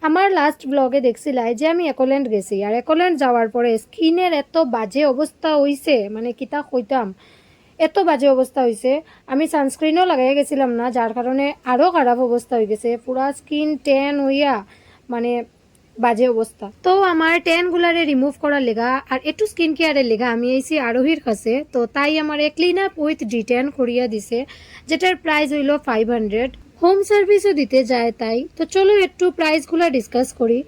আমার লাস্ট ব্লগে দেখছিলাই যে আমি একল্যান্ড গেছি, আর একল্যান্ড যাওয়ার পরে স্কিনের এত বাজে অবস্থা হইছে, মানে কিতা কইতাম, এত বাজে অবস্থা হয়েছে। আমি সানস্ক্রিনও লাগাই গেছিলাম না, যার কারণে আরও খারাপ অবস্থা হয়ে গেছে, পুরা স্কিন ট্যান হইয়া মানে বাজে অবস্থা। তো আমার ট্যানগুলারে রিমুভ করার লেগা আর একটু স্কিন কেয়ারের লেগা আমি আইছি আরোহীর কাছে। তো তাই আমার ক্লিন আপ উইথ ডিটেন করিয়া দিছে, যেটার প্রাইস হইল 500। হোম সার্ভিসও দিতে যায় তাই। তো চলো একটু প্রাইসগুলো ডিসকাস করি।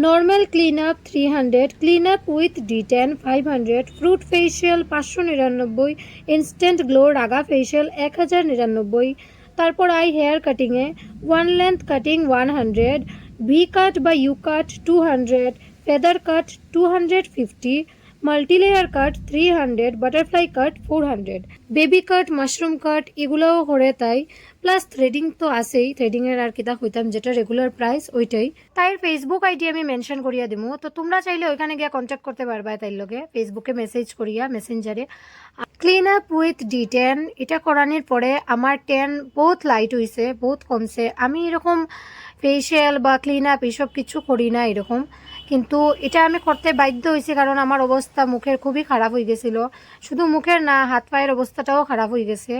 Normal clean up 300, clean up with detan 500, fruit facial 599, instant glow রাগা ফেসিয়াল 1099, তারপর আই হেয়ার কাটিংয়ে one length cutting 100, V cut বা U cut 200, feather cut 250, multi layer cut 300, butterfly cut 400, baby cut, mushroom cut এগুলোও করে তাই। Plus threading তো আছেই, থ্রেডিংয়ের আর কিতা হইতাম, যেটা রেগুলার প্রাইস ওইটাই। তাই ফেসবুক আইডি আমি মেনশন করিয়া দিব, তো তোমরা চাইলে ওইখানে গিয়ে কন্ট্যাক্ট করতে পারবা তাই লগে, ফেসবুকে মেসেজ করিয়া মেসেঞ্জারে। ক্লিন আপ উইথ ডিটেন এটা করানোর পরে আমার ট্যান বহুত লাইট হয়েছে, বহুত কমছে। আমি এরকম ফেসিয়াল বা ক্লিন আপ এইসব কিছু করি না এরকম, কিন্তু এটা আমি করতে বাধ্য হয়েছি কারণ আমার অবস্থা মুখের খুবই খারাপ হয়ে গেছিলো। শুধু মুখের না, হাত পায়ের অবস্থাটাও খারাপ হয়ে গেছে,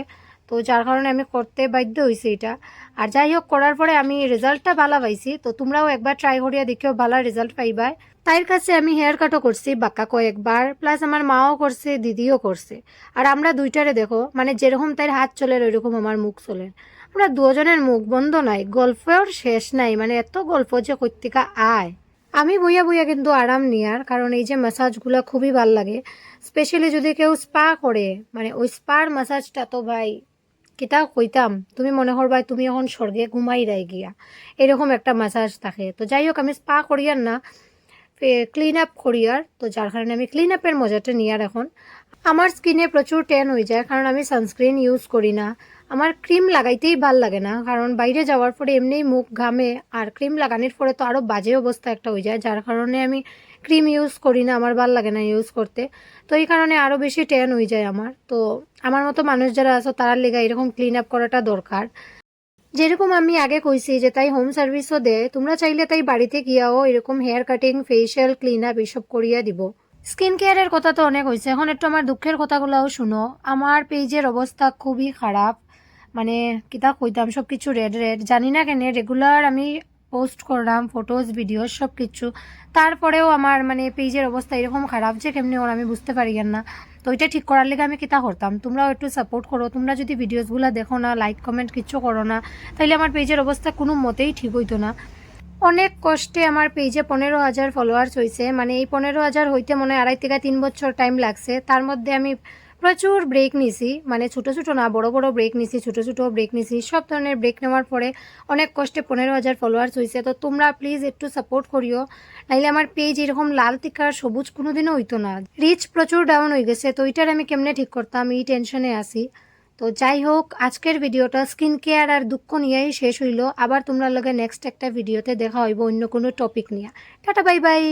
তো যার কারণে আমি করতে বাধ্য হয়েছি এটা। আর যাই হোক, করার পরে আমি রেজাল্টটা ভালো পাইছি, তো তোমরাও একবার ট্রাই করিয়া দেখেও ভালো রেজাল্ট পাইবা। তাইর কাছে আমি হেয়ার কাটও করছি বাক্কা কয়েকবার, প্লাস আমার মাও করছে, দিদিও করছে। আর আমরা দুইটারে দেখো, মানে যেরকম তার হাত চলে ওইরকম আমার মুখ চলে। আমরা দুজনের মুখ বন্ধ নাই, গল্পের শেষ নাই, মানে এত গল্প যে কর্তিকা আয়। আমি বইয়া বইয়া কিন্তু আরাম নিয়ার, কারণ এই যে ম্যাসাজগুলো খুবই ভাল লাগে। স্পেশালি যদি কেউ স্পা করে, মানে ওই স্পার ম্যাসাজটা তো ভাই কিতা কইতাম, তুমি মনে করবাই তুমি এখন স্বর্গে ঘুমাই রাই গিয়া, এরকম একটা ম্যাসাজ থাকে। তো যাই হোক, আমি স্পা করিয়ার না, ক্লিন আপ করিয়ার, তো যার কারণে আমি ক্লিন আপের মজাটা নিয়ার। এখন আমার স্কিনে প্রচুর ট্যান হয়ে যায় কারণ আমি সানস্ক্রিন ইউজ করি না। আমার ক্রিম লাগাইতেই ভাল লাগে না, কারণ বাইরে যাওয়ার পরে এমনিই মুখ ঘামে, আর ক্রিম লাগানোর পরে তো আরও বাজে অবস্থা একটা হয়ে যায়, যার কারণে আমি ক্রিম ইউজ করি না, আমার ভাল লাগে না ইউজ করতে। তো এই কারণে আরও বেশি ট্যান হয়ে যায় আমার। তো আমার মতো মানুষ যারা আছো তার লেগে এরকম ক্লিন আপ করাটা দরকার। যেরকম আমি আগে কইছি যে তাই হোম সার্ভিসও দেয়, তোমরা চাইলে তাই বাড়িতে গিয়াও এরকম hair cutting, facial, clean up এসব করিয়া দিব। স্কিন কেয়ারের কথা তো অনেক হয়েছে, এখন একটু আমার দুঃখের কথাগুলোও শুনো। আমার পেজের অবস্থা খুবই খারাপ, মানে কিতা কইতাম, সব কিছু রেড রেড, জানি না কেন। রেগুলার আমি পোস্ট করলাম ফটোজ, ভিডিও সব কিছু, তারপরেও আমার মানে পেজের অবস্থা এরকম খারাপ যে কেমনি ওর আমি বুঝতে পারি না। তো ওইটা ঠিক করার লেগে আমি কিতা করতাম, তোমরাও একটু সাপোর্ট করো। তোমরা যদি ভিডিওসগুলো দেখো না, লাইক কমেন্ট কিছু করো না, তাইলে আমার পেজের অবস্থা কোনো মতেই ঠিক হইতো না। অনেক কষ্টে আমার পেজে 15,000 ফলোয়ার্স হয়েছে, মানে এই 15,000 হইতে মনে হয় 2.5 থেকে 3 বছর টাইম লাগছে। তার মধ্যে আমি প্রচুর ব্রেক নিছি, মানে ছোটো ছোটো না, বড় বড় ব্রেক নিছি, ছোটো ছোটো ব্রেক নিছি, সব ধরনের ব্রেক নেওয়ার পরে অনেক কষ্টে 15,000 ফলোয়ার্স হয়েছে। তো তোমরা প্লিজ একটু সাপোর্ট করিও, নাইলে আমার পেজ এরকম লাল টিকার সবুজ কোনোদিনও হইতো না। রিচ প্রচুর ডাউন হয়ে গেছে, তো ওইটার আমি কেমনে ঠিক করতাম এই টেনশনে আছি। তো যাই হোক, আজকের ভিডিওটা স্কিন কেয়ার আর দুঃখ নিয়েই শেষ হইল। আবার তোমরা লগে নেক্সট একটা ভিডিওতে দেখা হইব অন্য কোনো টপিক নিয়ে। Tata, bye bye.